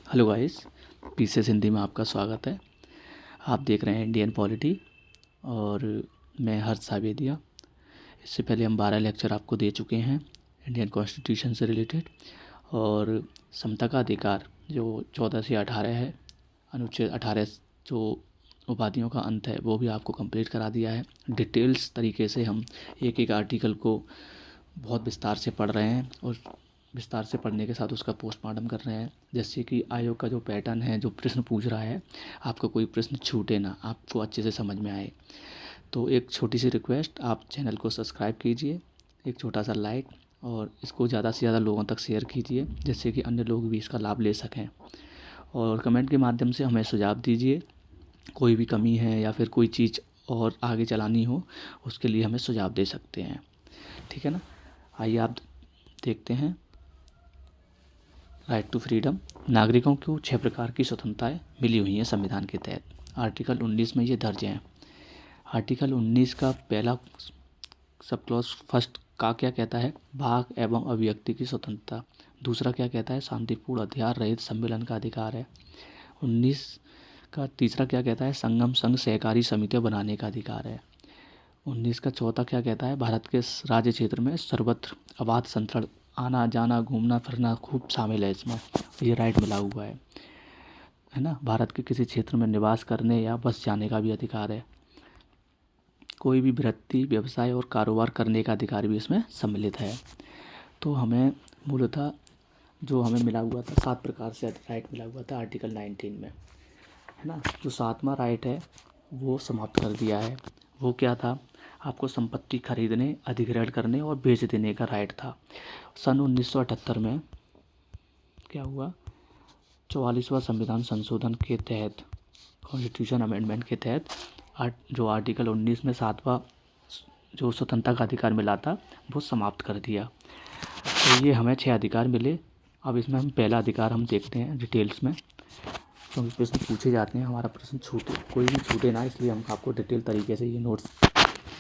Hello guys, PCS Hindi में आपका स्वागत है। आप देख रहे हैं इंडियन पॉलिटी और मैं हर्ष सावेदिया। इससे पहले हम 12 लेक्चर आपको दे चुके हैं इंडियन कॉन्स्टिट्यूशन से रिलेटेड। और समता का अधिकार जो 14 से 18 है, अनुच्छेद 18 जो उपाधियों का अंत है, वो भी आपको कंप्लीट करा दिया है। डिटेल्स तरीके से हम एक एक आर्टिकल को बहुत विस्तार से पढ़ रहे हैं और विस्तार से पढ़ने के साथ उसका पोस्टमार्टम कर रहे हैं। जैसे कि आयोग का जो पैटर्न है, जो प्रश्न पूछ रहा है, आपका कोई प्रश्न छूटे ना, आपको अच्छे से समझ में आए। तो एक छोटी सी रिक्वेस्ट, आप चैनल को सब्सक्राइब कीजिए, एक छोटा सा लाइक, और इसको ज़्यादा से ज़्यादा लोगों तक शेयर कीजिए जिससे कि अन्य लोग भी इसका लाभ ले सकें। और कमेंट के माध्यम से हमें सुझाव दीजिए, कोई भी कमी है या फिर कोई चीज़ और आगे चलानी हो, उसके लिए हमें सुझाव दे सकते हैं। ठीक है ना। आइए आप देखते हैं। Right to freedom. नागरिकों को 6 प्रकार की स्वतंत्रताएं मिली हुई हैं संविधान के तहत। आर्टिकल 19 में ये दर्ज हैं। आर्टिकल 19 का पहला सब क्लॉज फर्स्ट का क्या कहता है? वाक एवं अभिव्यक्ति की स्वतंत्रता। दूसरा क्या कहता है? शांतिपूर्ण हथियार रहित सम्मेलन का अधिकार है। 19 का तीसरा क्या कहता है? संगम संघ सहकारी समितियां बनाने का अधिकार है। 19 का चौथा क्या कहता है? भारत के राज्य क्षेत्र में सर्वत्र अबाध संचरण, आना जाना घूमना फिरना खूब शामिल है इसमें, ये राइट मिला हुआ है ना। भारत के किसी क्षेत्र में निवास करने या बस जाने का भी अधिकार है। कोई भी वृत्ति, व्यवसाय और कारोबार करने का अधिकार भी इसमें सम्मिलित है। तो हमें मूलतः जो हमें मिला हुआ था 7 प्रकार से राइट मिला हुआ था आर्टिकल 19 में, है ना। जो 7वां राइट है वो समाप्त कर दिया है। वो क्या था? आपको संपत्ति खरीदने, अधिग्रहण करने और बेच देने का राइट था। सन 1978 में क्या हुआ? 44वां संविधान संशोधन के तहत, कॉन्स्टिट्यूशन अमेंडमेंट के तहत जो आर्टिकल 19 में 7वां जो स्वतंत्रता का अधिकार मिला था वो समाप्त कर दिया। तो ये हमें 6 अधिकार मिले। अब इसमें हम पहला अधिकार हम देखते हैं डिटेल्स में, क्योंकि प्रश्न पूछे जाते हैं, हमारा प्रश्न कोई भी छूटे ना, इसलिए हम आपको डिटेल तरीके से ये नोट्स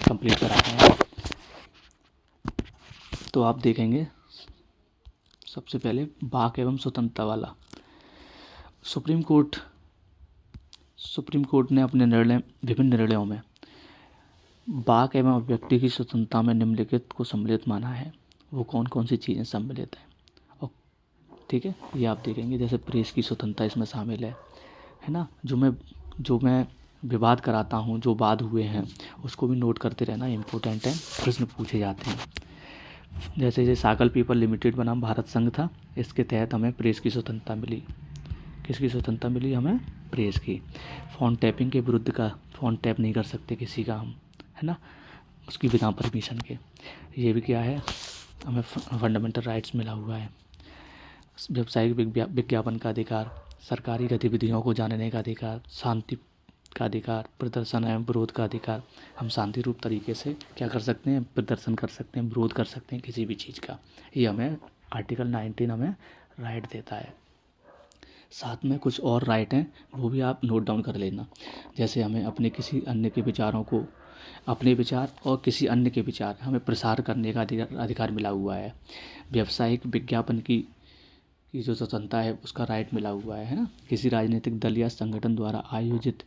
कंप्लीट करा रहे हैं। तो आप देखेंगे सबसे पहले वाक एवं स्वतंत्रता वाला। सुप्रीम कोर्ट ने अपने विभिन्न निर्णयों में वाक एवं अभिव्यक्ति की स्वतंत्रता में निम्नलिखित को सम्मिलित माना है। वो कौन कौन सी चीज़ें सम्मिलित हैं? ठीक है, ये आप देखेंगे। जैसे प्रेस की स्वतंत्रता इसमें शामिल है ना। जो मैं विवाद कराता हूँ, जो वाद हुए हैं उसको भी नोट करते रहना इम्पोर्टेंट है, प्रश्न पूछे जाते हैं। जैसे सागल पेपर लिमिटेड बनाम भारत संघ था, इसके तहत हमें प्रेस की स्वतंत्रता मिली। किसकी स्वतंत्रता मिली हमें? प्रेस की। फ़ोन टैपिंग के विरुद्ध का, फ़ोन टैप नहीं कर सकते किसी का हम, है ना, उसकी बिना परमिशन के। ये भी क्या है? हमें फंडामेंटल राइट्स मिला हुआ है। व्यावसायिक विज्ञापन का अधिकार, सरकारी गतिविधियों को जानने का अधिकार, शांति का अधिकार, प्रदर्शन एवं विरोध का अधिकार। हम शांति रूप तरीके से क्या कर सकते हैं? प्रदर्शन कर सकते हैं, विरोध कर सकते हैं किसी भी चीज़ का। ये हमें आर्टिकल 19 हमें राइट देता है। साथ में कुछ और राइट हैं, वो भी आप नोट डाउन कर लेना। जैसे हमें अपने किसी अन्य के विचारों को, अपने विचार और किसी अन्य के विचार हमें प्रसार करने का अधिकार मिला हुआ है। व्यावसायिक विज्ञापन की जो स्वतंत्रता है उसका राइट मिला हुआ है ना। किसी राजनीतिक दल या संगठन द्वारा आयोजित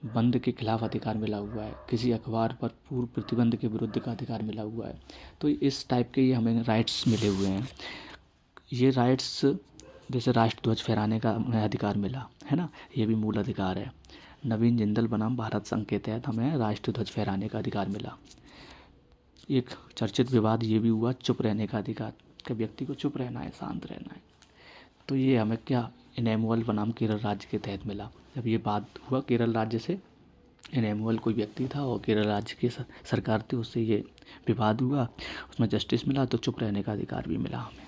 बंद के खिलाफ अधिकार मिला हुआ है। किसी अखबार पर पूर्व प्रतिबंध के विरुद्ध का अधिकार मिला हुआ है। तो इस टाइप के ये हमें राइट्स मिले हुए हैं। ये राइट्स, जैसे राष्ट्रध्वज फहराने का हमें अधिकार मिला, है ना, ये भी मूल अधिकार है। नवीन जिंदल बनाम भारत संघ के तहत हमें राष्ट्रध्वज फहराने का अधिकार मिला। एक चर्चित विवाद ये भी हुआ चुप रहने का अधिकार, कि व्यक्ति को चुप रहना है, शांत रहना है। तो ये हमें क्या? इनेमुअल बनाम केरल राज्य के तहत मिला। जब ये बात हुआ केरल राज्य से, इनेमुअल कोई व्यक्ति था और केरल राज्य की सरकार थी, उससे ये विवाद हुआ, उसमें जस्टिस मिला, तो चुप रहने का अधिकार भी मिला हमें।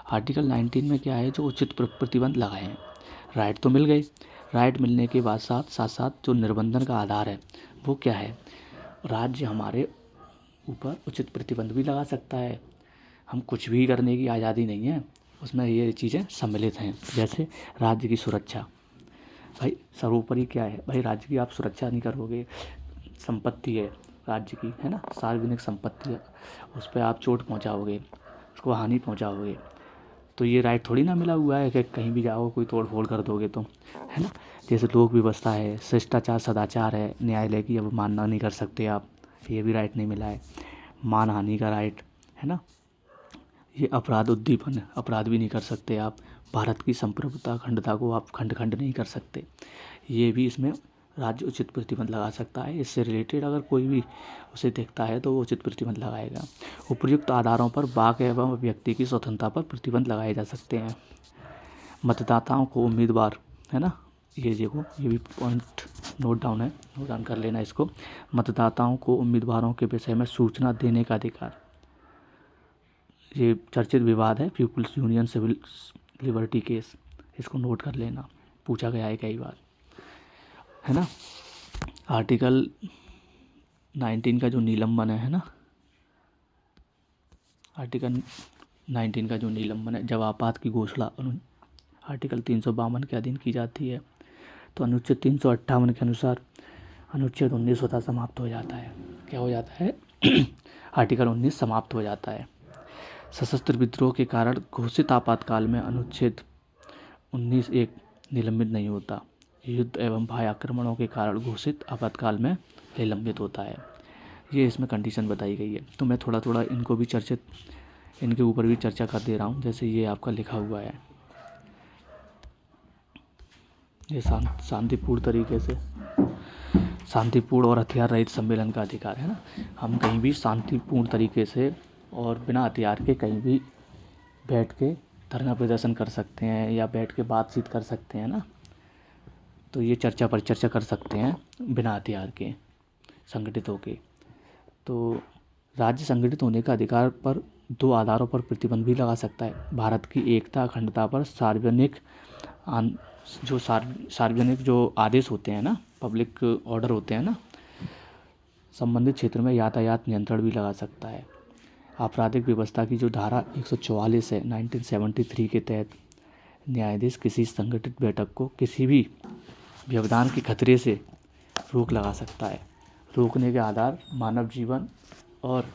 आर्टिकल 19 में क्या है? जो उचित प्रतिबंध लगाए हैं। राइट तो मिल गए, राइट मिलने के बाद साथ साथ जो निर्बंधन का आधार है वो क्या है? राज्य हमारे ऊपर उचित प्रतिबंध भी लगा सकता है। हम कुछ भी करने की आज़ादी नहीं है, उसमें ये चीज़ें सम्मिलित हैं। जैसे राज्य की सुरक्षा, भाई सर्वोपरि क्या है? भाई राज्य की आप सुरक्षा नहीं करोगे, संपत्ति है राज्य की, है ना, सार्वजनिक संपत्ति है, उस पर आप चोट पहुंचाओगे, उसको हानि पहुंचाओगे, तो ये राइट थोड़ी ना मिला हुआ है कि कहीं भी जाओ कोई तोड़ फोड़ कर दोगे तो, है ना। जैसे लोक व्यवस्था है, शिष्टाचार सदाचार है, न्यायालय की अवमानना नहीं कर सकते आप, ये भी राइट नहीं मिला है। मानहानि का राइट, है ना। ये अपराध उद्दीपन है, अपराध भी नहीं कर सकते आप। भारत की संप्रभुता अखंडता को आप खंड खंड नहीं कर सकते, ये भी इसमें राज्य उचित प्रतिबंध लगा सकता है। इससे रिलेटेड अगर कोई भी उसे देखता है तो वो उचित प्रतिबंध लगाएगा। उपर्युक्त आधारों पर वाक एवं व्यक्ति की स्वतंत्रता पर प्रतिबंध लगाए जा सकते हैं। मतदाताओं को उम्मीदवार, है ना, ये देखो ये भी पॉइंट नोट डाउन कर लेना इसको। मतदाताओं को उम्मीदवारों के विषय में सूचना देने का अधिकार, ये चर्चित विवाद है people's union civil liberty case, इसको नोट कर लेना, पूछा गया है कई बार, है ना। आर्टिकल 19 का जो निलंबन है ना, आर्टिकल 19 का जो निलंबन है, जब आपात की घोषणा आर्टिकल 352 के अधीन की जाती है तो अनुच्छेद 358 के अनुसार अनुच्छेद 19 स्वतः समाप्त हो जाता है। क्या हो जाता है? आर्टिकल 19 समाप्त हो जाता है। सशस्त्र विद्रोह के कारण घोषित आपातकाल में अनुच्छेद 19(1) निलंबित नहीं होता। युद्ध एवं बाह्य आक्रमणों के कारण घोषित आपातकाल में निलंबित होता है। ये इसमें कंडीशन बताई गई है। तो मैं थोड़ा थोड़ा इनको भी इनके ऊपर भी चर्चा कर दे रहा हूँ। जैसे ये आपका लिखा हुआ है, ये शांतिपूर्ण तरीके से, शांतिपूर्ण और हथियार रहित सम्मेलन का अधिकार है ना। हम कहीं भी शांतिपूर्ण तरीके से और बिना हथियार के कहीं भी बैठ के धरना प्रदर्शन कर सकते हैं या बैठ के बातचीत कर सकते हैं ना। तो ये चर्चा पर चर्चा कर सकते हैं बिना हथियार के, संगठित होके। तो राज्य संगठित होने का अधिकार पर 2 आधारों पर प्रतिबंध भी लगा सकता है। भारत की एकता अखंडता पर सार्वजनिक जो आदेश होते हैं ना, पब्लिक ऑर्डर होते हैं ना, संबंधित क्षेत्र में यातायात नियंत्रण भी लगा सकता है। आपराधिक व्यवस्था की जो धारा 144 है 1973 के तहत न्यायाधीश किसी संगठित बैठक को किसी भी व्यवधान के खतरे से रोक लगा सकता है। रोकने के आधार मानव जीवन और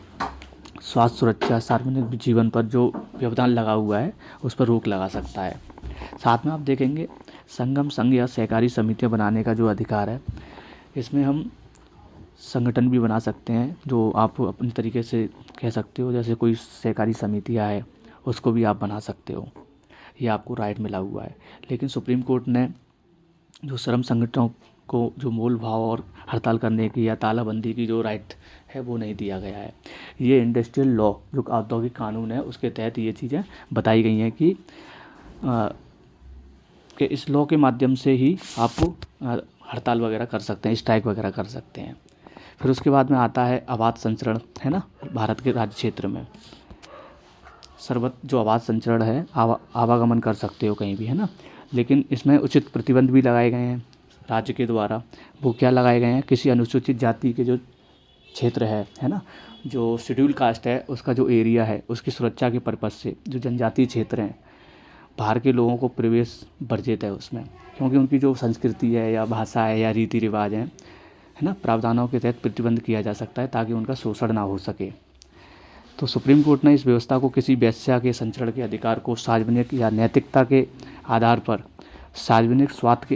स्वास्थ्य सुरक्षा, सार्वजनिक जीवन पर जो व्यवधान लगा हुआ है उस पर रोक लगा सकता है। साथ में आप देखेंगे संगम, संघ या सहकारी समितियां बनाने का जो अधिकार है, इसमें हम संगठन भी बना सकते हैं जो आप अपने तरीके से कह सकते हो। जैसे कोई सहकारी समितियां है उसको भी आप बना सकते हो, ये आपको राइट मिला हुआ है। लेकिन सुप्रीम कोर्ट ने जो श्रम संगठनों को जो मोल भाव और हड़ताल करने की या तालाबंदी की जो राइट है वो नहीं दिया गया है। ये इंडस्ट्रियल लॉ जो औद्योगिक कानून है उसके तहत ये चीज़ें बताई गई हैं कि इस लॉ के माध्यम से ही आप हड़ताल वगैरह कर सकते हैं, स्ट्राइक वगैरह कर सकते हैं। फिर उसके बाद में आता है आवास संचरण, है ना। भारत के राज्य क्षेत्र में सर्वत्र जो आवास संचरण है, आवागमन कर सकते हो कहीं भी, है ना। लेकिन इसमें उचित प्रतिबंध भी लगाए गए हैं राज्य के द्वारा। वो क्या लगाए गए हैं? किसी अनुसूचित जाति के जो क्षेत्र है ना, जो शेड्यूल कास्ट है उसका जो एरिया है उसकी सुरक्षा के पर्पज़ से जो जनजातीय क्षेत्र हैं, बाहर के लोगों को प्रवेश वर्जित है उसमें, क्योंकि उनकी जो संस्कृति है या भाषा है या रीति रिवाज है ना, प्रावधानों के तहत प्रतिबंध किया जा सकता है ताकि उनका शोषण ना हो सके। तो सुप्रीम कोर्ट ने इस व्यवस्था को किसी वेश्या के संचरण के अधिकार को सार्वजनिक या नैतिकता के आधार पर, सार्वजनिक स्वास्थ्य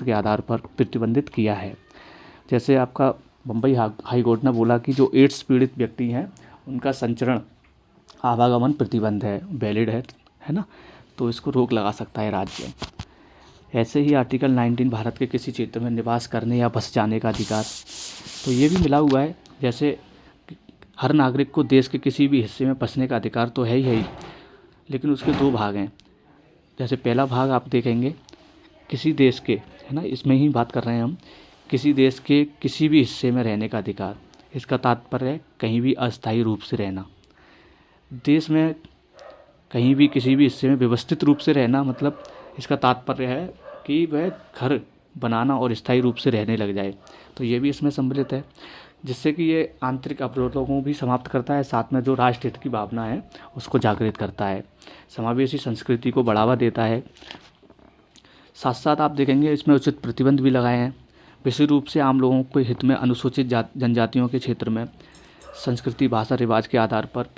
के आधार पर प्रतिबंधित किया है। जैसे आपका बम्बई हाई कोर्ट ने बोला कि जो एड्स पीड़ित व्यक्ति हैं उनका संचरण, आवागमन प्रतिबंध है, वैलिड है ना। तो इसको रोक लगा सकता है राज्य। ऐसे ही आर्टिकल 19 भारत के किसी क्षेत्र में निवास करने या बस जाने का अधिकार, तो ये भी मिला हुआ है। जैसे हर नागरिक को देश के किसी भी हिस्से में बसने का अधिकार तो है ही, लेकिन उसके 2 भाग हैं। जैसे पहला भाग आप देखेंगे किसी देश के, है ना, इसमें ही बात कर रहे हैं हम, किसी देश के किसी भी हिस्से में रहने का अधिकार। इसका तात्पर्य है कहीं भी अस्थायी रूप से रहना। देश में कहीं भी किसी भी हिस्से में व्यवस्थित रूप से रहना, मतलब इसका तात्पर्य है कि वह घर बनाना और स्थायी रूप से रहने लग जाए। तो ये भी इसमें सम्मिलित है, जिससे कि ये आंतरिक अवरोधों को भी समाप्त करता है, साथ में जो राष्ट्र हित की भावना है उसको जागृत करता है, समावेशी संस्कृति को बढ़ावा देता है। साथ साथ आप देखेंगे इसमें उचित प्रतिबंध भी लगाए हैं। विशेष रूप से आम लोगों के हित में अनुसूचित जनजातियों के क्षेत्र में संस्कृति, भाषा, रिवाज के आधार पर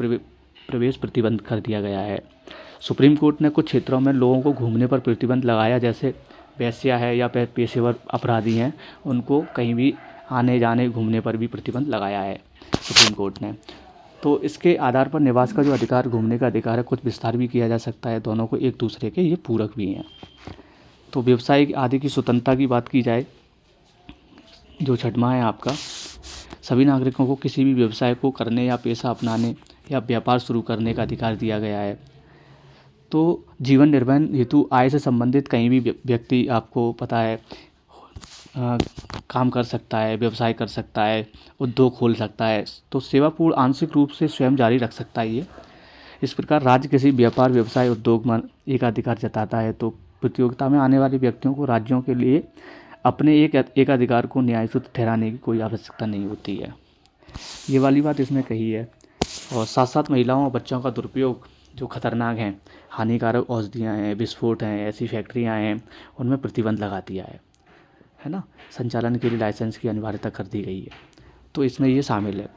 प्रवेश प्रतिबंध कर दिया गया है। सुप्रीम कोर्ट ने कुछ क्षेत्रों में लोगों को घूमने पर प्रतिबंध लगाया, जैसे वेश्या है या पेशेवर अपराधी हैं, उनको कहीं भी आने जाने घूमने पर भी प्रतिबंध लगाया है सुप्रीम कोर्ट ने। तो इसके आधार पर निवास का जो अधिकार, घूमने का अधिकार है, कुछ विस्तार भी किया जा सकता है। दोनों को एक दूसरे के ये पूरक भी हैं। तो व्यवसाय आदि की स्वतंत्रता की बात की जाए, जो छठवां है आपका, सभी नागरिकों को किसी भी व्यवसाय को करने या पेशा अपनाने या व्यापार शुरू करने का अधिकार दिया गया है। तो जीवन निर्वहन हेतु आय से संबंधित कहीं भी व्यक्ति, आपको पता है, काम कर सकता है, व्यवसाय कर सकता है, उद्योग खोल सकता है, तो सेवापूर्ण आंशिक रूप से स्वयं जारी रख सकता है ये। इस प्रकार राज्य किसी व्यापार, व्यवसाय, उद्योग में एकाधिकार जताता है, तो प्रतियोगिता में आने वाले व्यक्तियों को राज्यों के लिए अपने एकाधिकार को न्यायोचित ठहराने की कोई आवश्यकता नहीं होती है। ये वाली बात इसमें कही है। और साथ साथ महिलाओं और बच्चों का दुरुपयोग जो खतरनाक हैं, हानिकारक औषधियाँ हैं, विस्फोट हैं, ऐसी फैक्ट्रियाँ हैं, उनमें प्रतिबंध लगा दिया है ना। संचालन के लिए लाइसेंस की अनिवार्यता कर दी गई है, तो इसमें ये शामिल है।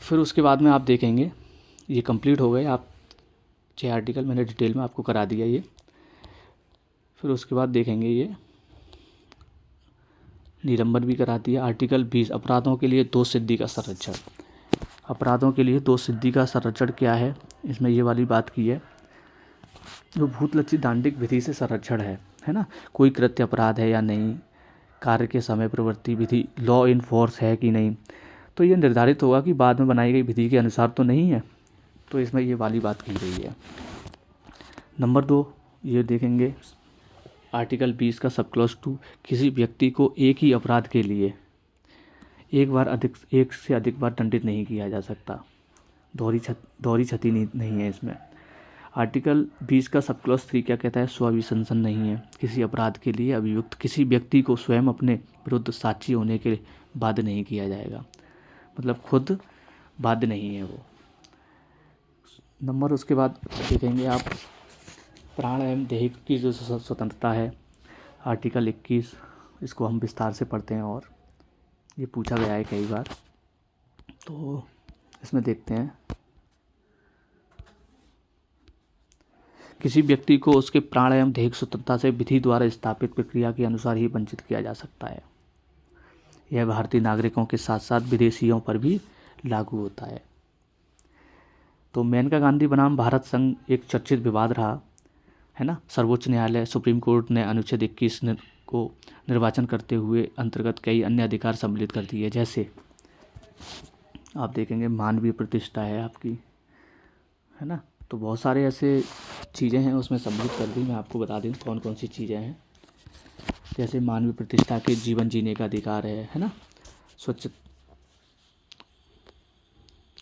फिर उसके बाद में आप देखेंगे, ये कंप्लीट हो गए, आप 6 आर्टिकल मैंने डिटेल में आपको करा दिया ये। फिर उसके बाद देखेंगे ये निलंबन भी करा दिया। आर्टिकल 20, अपराधों के लिए दोष सिद्धि का संरक्षण। अपराधों के लिए दोष सिद्धि का संरक्षण क्या है, इसमें ये वाली बात की है, जो भूतलक्षित दांडिक विधि से संरक्षण है ना। कोई कृत्य अपराध है या नहीं, कार्य के समय प्रवृत्ति विधि लॉ इन फोर्स है कि नहीं, तो ये निर्धारित होगा कि बाद में बनाई गई विधि के अनुसार तो नहीं है, तो इसमें ये वाली बात की गई है। नंबर 2 ये देखेंगे, आर्टिकल 20 का सब क्लॉज 2, किसी व्यक्ति को एक ही अपराध के लिए एक से अधिक बार दंडित नहीं किया जा सकता। दोहरी क्षति नहीं है इसमें। आर्टिकल 20 का सब क्लॉज 3 क्या कहता है, स्वाभिसंसन नहीं है। किसी अपराध के लिए अभियुक्त किसी व्यक्ति को स्वयं अपने विरुद्ध साक्षी होने के बाध्य नहीं किया जाएगा, मतलब खुद बाध्य नहीं है वो। नंबर उसके बाद देखेंगे आप, प्राण एवं देह की जो स्वतंत्रता है, आर्टिकल 21, इसको हम विस्तार से पढ़ते हैं और ये पूछा गया है कई बार, तो इसमें देखते हैं। किसी व्यक्ति को उसके प्राण एवं देह स्वतंत्रता से विधि द्वारा स्थापित प्रक्रिया के अनुसार ही वंचित किया जा सकता है। यह भारतीय नागरिकों के साथ साथ विदेशियों पर भी लागू होता है। तो मेनका गांधी बनाम भारत संघ एक चर्चित विवाद रहा है ना। सर्वोच्च न्यायालय, सुप्रीम कोर्ट ने अनुच्छेद 21 को निर्वाचन करते हुए अंतर्गत कई अन्य अधिकार सम्मिलित कर दिए, जैसे आप देखेंगे मानवीय प्रतिष्ठा है आपकी, है ना। तो बहुत सारे ऐसे चीज़ें हैं उसमें सम्मिलित कर दी। मैं आपको बता दूं कौन कौन सी चीज़ें हैं, जैसे मानवीय प्रतिष्ठा के जीवन जीने का अधिकार है ना। स्वच्छ,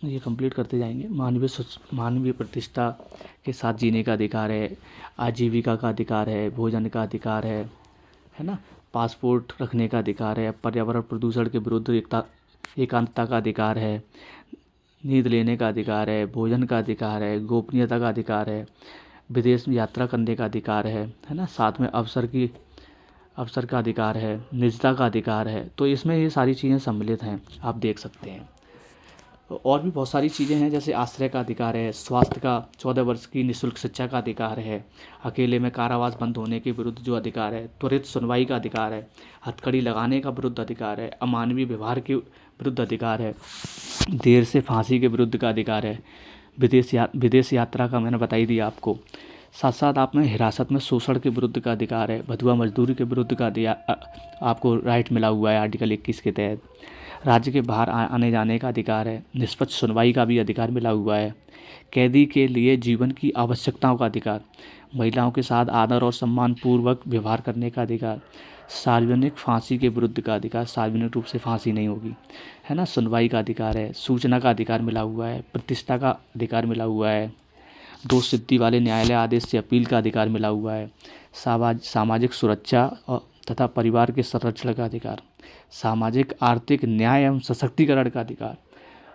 ये कंप्लीट करते जाएंगे। मानवीय प्रतिष्ठा के साथ जीने का अधिकार है, आजीविका का अधिकार है, भोजन का अधिकार है ना। पासपोर्ट रखने का अधिकार है, पर्यावरण प्रदूषण के विरुद्ध एकांतता का अधिकार है, नींद लेने का अधिकार है, भोजन का अधिकार है, गोपनीयता का अधिकार है, विदेश में यात्रा करने का अधिकार है ना। साथ में अवसर का अधिकार है, निजता का अधिकार है। तो इसमें ये सारी चीज़ें सम्मिलित हैं, आप देख सकते हैं। और भी बहुत सारी चीज़ें हैं, जैसे आश्रय का अधिकार है, स्वास्थ्य का, 14 वर्ष की निःशुल्क शिक्षा का अधिकार है, अकेले में कारावास बंद होने के विरुद्ध जो अधिकार है, त्वरित सुनवाई का अधिकार है, हथकड़ी लगाने का विरुद्ध अधिकार है, अमानवीय व्यवहार के विरुद्ध अधिकार है, देर से फांसी के विरुद्ध का अधिकार है, विदेश यात्रा का मैंने बता ही दिया आपको। साथ साथ आप में हिरासत में शोषण के विरुद्ध का अधिकार है, बधुआ मजदूरी के विरुद्ध का आपको राइट मिला हुआ है आर्टिकल 21 के तहत। राज्य के बाहर आने जाने का अधिकार है, निष्पक्ष सुनवाई का भी अधिकार मिला हुआ है, कैदी के लिए जीवन की आवश्यकताओं का अधिकार, महिलाओं के साथ आदर और सम्मान पूर्वक व्यवहार करने का अधिकार, सार्वजनिक फांसी के विरुद्ध का अधिकार, सार्वजनिक रूप से फांसी नहीं होगी, है ना। सुनवाई का अधिकार है, सूचना का अधिकार मिला हुआ है, प्रतिष्ठा का अधिकार मिला हुआ है, दोष सिद्धि वाले न्यायालय आदेश से अपील का अधिकार मिला हुआ है, सामाजिक सुरक्षा तथा परिवार के संरक्षण का अधिकार, सामाजिक आर्थिक न्याय एवं सशक्तिकरण का अधिकार,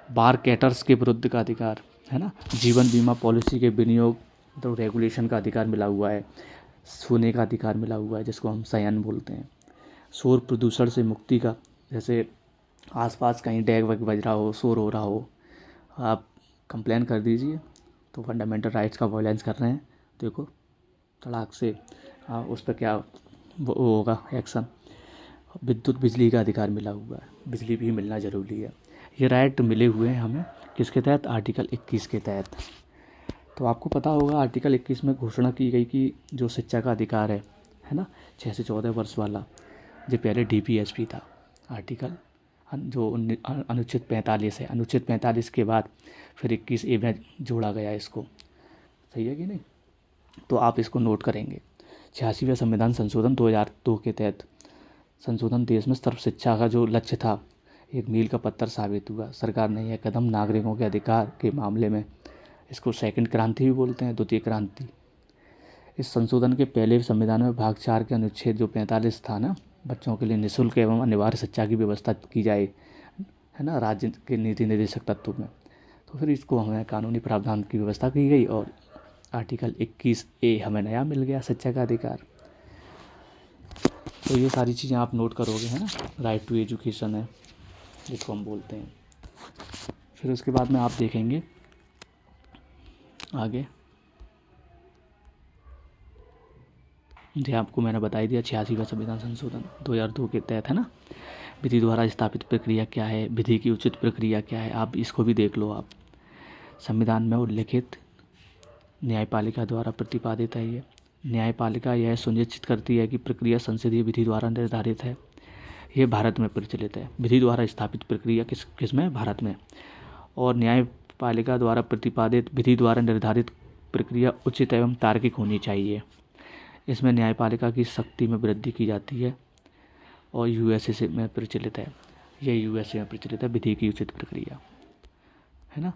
बार कैटर्स के विरुद्ध का अधिकार, है ना। जीवन बीमा पॉलिसी के विनियोग तो रेगुलेशन का अधिकार मिला हुआ है, सोने का अधिकार मिला हुआ है जिसको हम शयन बोलते हैं, शोर प्रदूषण से मुक्ति का, जैसे आसपास कहीं डैग वैग बज रहा हो, शोर हो रहा हो, आप कंप्लेन कर दीजिए, तो फंडामेंटल राइट्स का वायलेंस कर रहे हैं, देखो तड़ाक से उस पर क्या वो होगा एक्शन। विद्युत बिजली का अधिकार मिला हुआ है, बिजली भी मिलना ज़रूरी है। ये राइट मिले हुए हैं हमें किसके तहत, आर्टिकल 21 के तहत। तो आपको पता होगा आर्टिकल 21 में घोषणा की गई कि जो शिक्षा का अधिकार है ना, 6 से 14 वर्ष वाला, जो पहले DPSP था आर्टिकल, जो अनुच्छेद 45 है, अनुच्छेद 45 के बाद फिर 21A में जोड़ा गया इसको, सही है कि नहीं। तो आप इसको नोट करेंगे। 86वां संविधान संशोधन 2002 के तहत संशोधन देश में सर्व शिक्षा का जो लक्ष्य था एक मील का पत्थर साबित हुआ। सरकार ने यह कदम नागरिकों के अधिकार के मामले में, इसको सेकंड क्रांति भी बोलते हैं, द्वितीय क्रांति। इस संशोधन के पहले संविधान में भाग 4 के अनुच्छेद जो 45 था ना, बच्चों के लिए निःशुल्क एवं अनिवार्य शिक्षा की व्यवस्था की जाए, है ना, राज्य के नीति निर्देशक तत्व में। तो फिर इसको हमें कानूनी प्रावधान की व्यवस्था की गई और आर्टिकल 21A हमें नया मिल गया, शिक्षा का अधिकार। तो ये सारी चीज़ें आप नोट करोगे, है ना। राइट टू एजुकेशन है जिसको हम बोलते हैं। फिर उसके बाद में आप देखेंगे आगे, जो आपको मैंने बताई दिया 86वां संविधान संशोधन 2002 के तहत, है ना। विधि द्वारा स्थापित प्रक्रिया क्या है, विधि की उचित प्रक्रिया क्या है, आप इसको भी देख लो। आप संविधान में उल्लिखित न्यायपालिका द्वारा प्रतिपादित है। ये न्यायपालिका यह सुनिश्चित करती है कि प्रक्रिया संसदीय विधि द्वारा निर्धारित है। ये भारत में प्रचलित है। विधि द्वारा स्थापित प्रक्रिया किस में, भारत में। और न्यायपालिका द्वारा प्रतिपादित विधि द्वारा निर्धारित प्रक्रिया उचित एवं तार्किक होनी चाहिए। इसमें न्यायपालिका की शक्ति में वृद्धि की जाती है और USA में प्रचलित है। ये USA में प्रचलित है विधि की उचित प्रक्रिया, है ना।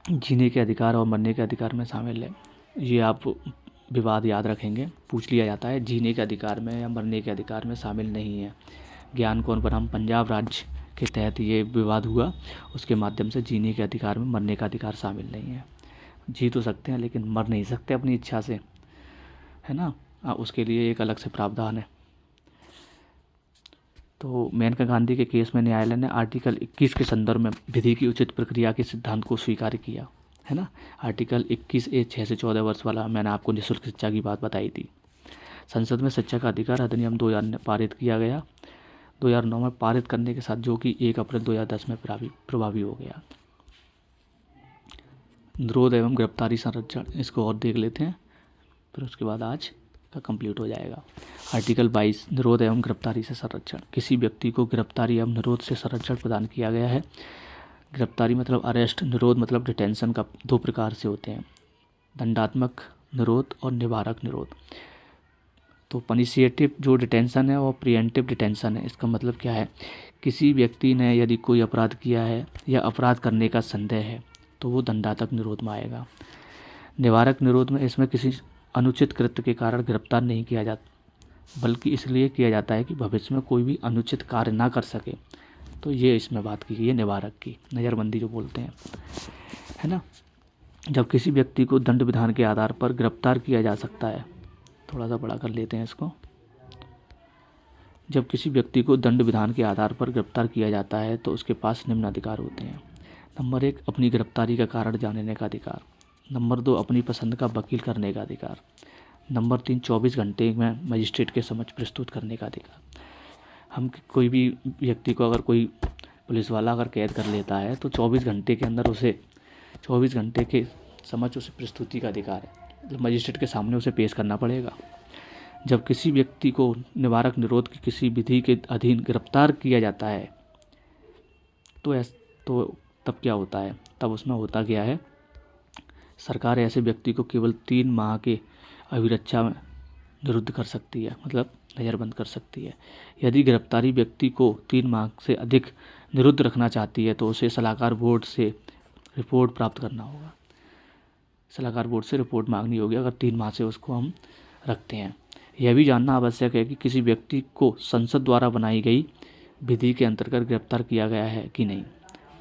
जीने के अधिकार और मरने के अधिकार में शामिल है। ये आप विवाद याद रखेंगे, पूछ लिया जाता है, जीने के अधिकार में या मरने के अधिकार में शामिल नहीं है। ज्ञान कौन बनाम पंजाब राज्य के तहत ये विवाद हुआ, उसके माध्यम से जीने के अधिकार में मरने का अधिकार शामिल नहीं है। जी तो सकते हैं लेकिन मर नहीं सकते अपनी इच्छा से, है ना। उसके लिए एक अलग से प्रावधान है। तो मेनका गांधी के केस में न्यायालय ने आर्टिकल 21 के संदर्भ में विधि की उचित प्रक्रिया के सिद्धांत को स्वीकार किया, है ना। आर्टिकल 21A 6 से 14 वर्ष वाला, मैंने आपको निःशुल्क शिक्षा की बात बताई थी। संसद में शिक्षा का अधिकार अधिनियम 2000 में पारित किया गया, 2009 में पारित करने के साथ, जो कि 1 अप्रैल 2010 में प्रभावी हो गया। निरोध एवं गिरफ्तारी संरक्षण, इसको और देख लेते हैं, फिर उसके बाद आज का कंप्लीट हो जाएगा। आर्टिकल 22 निरोध एवं गिरफ्तारी से संरक्षण। किसी व्यक्ति को गिरफ्तारी एवं निरोध से संरक्षण प्रदान किया गया है। गिरफ्तारी मतलब अरेस्ट, निरोध मतलब डिटेंशन का 2 प्रकार से होते हैं, दंडात्मक निरोध और निवारक निरोध। तो पनिशिएटिव जो डिटेंशन है और प्रिवेंटिव डिटेंशन है। इसका मतलब क्या है, किसी व्यक्ति ने यदि कोई अपराध किया है या अपराध करने का संदेह है तो वो दंडात्मक निरोध में आएगा। निवारक निरोध में इसमें किसी अनुचित कृत्य के कारण गिरफ्तार नहीं किया जाता, बल्कि इसलिए किया जाता है कि भविष्य में कोई भी अनुचित कार्य ना कर सके। तो ये इसमें बात की गई है निवारक की, नज़रबंदी जो बोलते हैं, है ना। जब किसी व्यक्ति को दंड विधान के आधार पर गिरफ्तार किया जा सकता है, थोड़ा सा बड़ा कर लेते हैं इसको। जब किसी व्यक्ति को दंड विधान के आधार पर गिरफ्तार किया जाता है तो उसके पास निम्न अधिकार होते हैं। नंबर 1, अपनी गिरफ्तारी का कारण जानने का अधिकार। नंबर 2, अपनी पसंद का वकील करने का अधिकार। नंबर 3, 24 घंटे में मजिस्ट्रेट के समक्ष प्रस्तुत करने का अधिकार। हम कोई भी व्यक्ति को, अगर कोई पुलिस वाला अगर कैद कर लेता है तो 24 घंटे के अंदर उसे 24 घंटे के समक्ष उसे प्रस्तुति का अधिकार है, मतलब मजिस्ट्रेट के सामने उसे पेश करना पड़ेगा। जब किसी व्यक्ति को निवारक निरोध की किसी विधि के अधीन गिरफ्तार किया जाता है तो तब क्या होता है, तब उसमें होता क्या है, सरकार ऐसे व्यक्ति को केवल 3 माह के अभिरक्षा में निरुद्ध कर सकती है, मतलब नज़रबंद कर सकती है। यदि गिरफ्तारी व्यक्ति को 3 माह से अधिक निरुद्ध रखना चाहती है तो उसे सलाहकार बोर्ड से रिपोर्ट प्राप्त करना होगा। सलाहकार बोर्ड से रिपोर्ट मांगनी होगी अगर 3 माह से उसको हम रखते हैं। यह भी जानना आवश्यक है कि किसी व्यक्ति को संसद द्वारा बनाई गई विधि के अंतर्गत गिरफ्तार किया गया है कि नहीं।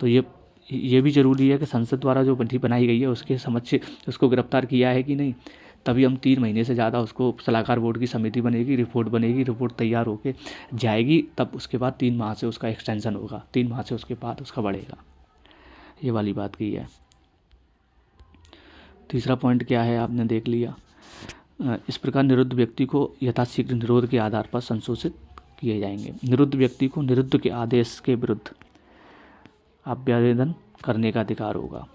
तो ये भी ज़रूरी है कि संसद द्वारा जो विधि बनाई गई है उसके समक्ष उसको गिरफ्तार किया है कि नहीं। तभी हम 3 महीने से ज़्यादा उसको सलाहकार बोर्ड की समिति बनेगी, रिपोर्ट बनेगी, रिपोर्ट तैयार होकर जाएगी, तब उसके बाद 3 माह से उसका एक्सटेंशन होगा, 3 माह से उसके बाद उसका बढ़ेगा। ये वाली बात की है। तीसरा पॉइंट क्या है आपने देख लिया। इस प्रकार निरुद्ध व्यक्ति को यथाशीघ्र निरोध के आधार पर संशोधित किए जाएंगे। निरुद्ध व्यक्ति को निरुद्ध के आदेश के विरुद्ध अभ्यावेदन करने का अधिकार होगा।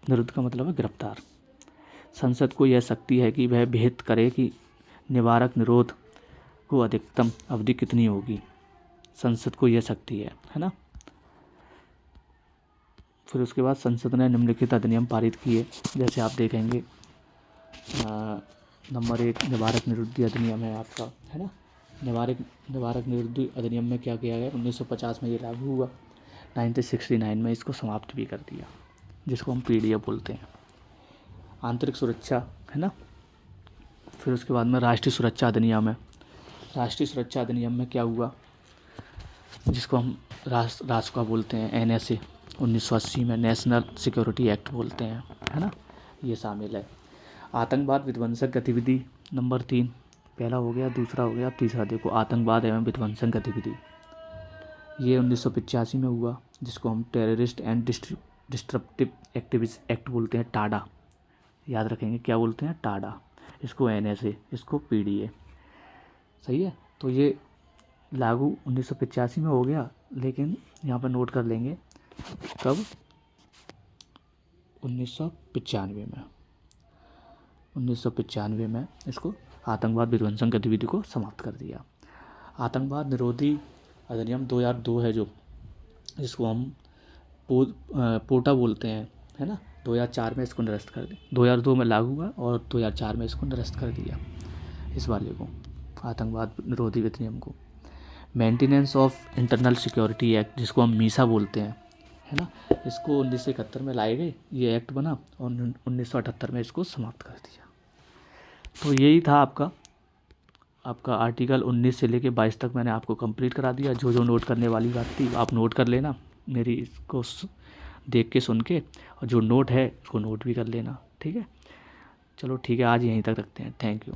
निरुद्ध का मतलब है गिरफ्तार। संसद को यह शक्ति है कि वह विहित करे कि निवारक निरोध को अधिकतम अवधि कितनी होगी। संसद को यह शक्ति है ना। फिर उसके बाद संसद ने निम्नलिखित अधिनियम पारित किए, जैसे आप देखेंगे नंबर 1 निवारक निरुद्धि अधिनियम है आपका, है ना। निवारक निरुद्धि अधिनियम में क्या किया गया, 1950 में ये लागू हुआ, 1969 में इसको समाप्त भी कर दिया, जिसको हम पीडीएफ बोलते हैं। आंतरिक सुरक्षा, है ना। फिर उसके बाद में राष्ट्रीय सुरक्षा अधिनियम है। राष्ट्रीय सुरक्षा अधिनियम में क्या हुआ, जिसको हम रासुका बोलते हैं, एनएसए 1980 में नेशनल सिक्योरिटी एक्ट बोलते हैं, है ना, ये शामिल है। आतंकवाद विध्वंसक गतिविधि नंबर 3 पहला हो गया, दूसरा हो गया, अब तीसरा देखो, आतंकवाद एवं विध्वंसक गतिविधि। ये 1985 में हुआ, जिसको हम terrorist and disruptive activities act बोलते हैं, टाडा। याद रखेंगे क्या बोलते हैं, टाडा। इसको एनएसए, इसको पीडीए। सही है। तो ये लागू 1985 में हो गया, लेकिन यहाँ पर नोट कर लेंगे कब, 1995 में। 1995 में इसको आतंकवाद विध्वंसक गतिविधि को समाप्त कर दिया। आतंकवाद निरोधी अधिनियम 2002 है, जो जिसको हम पोटा बोलते हैं, है ना। 2004 में इसको निरस्त कर दिया, 2002 में लागू हुआ और 2004 में इसको निरस्त कर दिया, इस वाले को, आतंकवाद निरोधी अधिनियम को। Maintenance of internal security act, जिसको हम मीसा बोलते हैं, है ना, इसको 1971 में लाए गए, ये एक्ट बना, और 1978 में इसको समाप्त कर दिया। तो यही था आपका आर्टिकल 19 से लेके 22 तक मैंने आपको कंप्लीट करा दिया। जो जो नोट करने वाली बात थी आप नोट कर लेना, मेरी इसको देख के सुन के, और जो नोट है उसको नोट भी कर लेना, ठीक है। चलो ठीक है, आज यहीं तक रखते हैं। Thank you.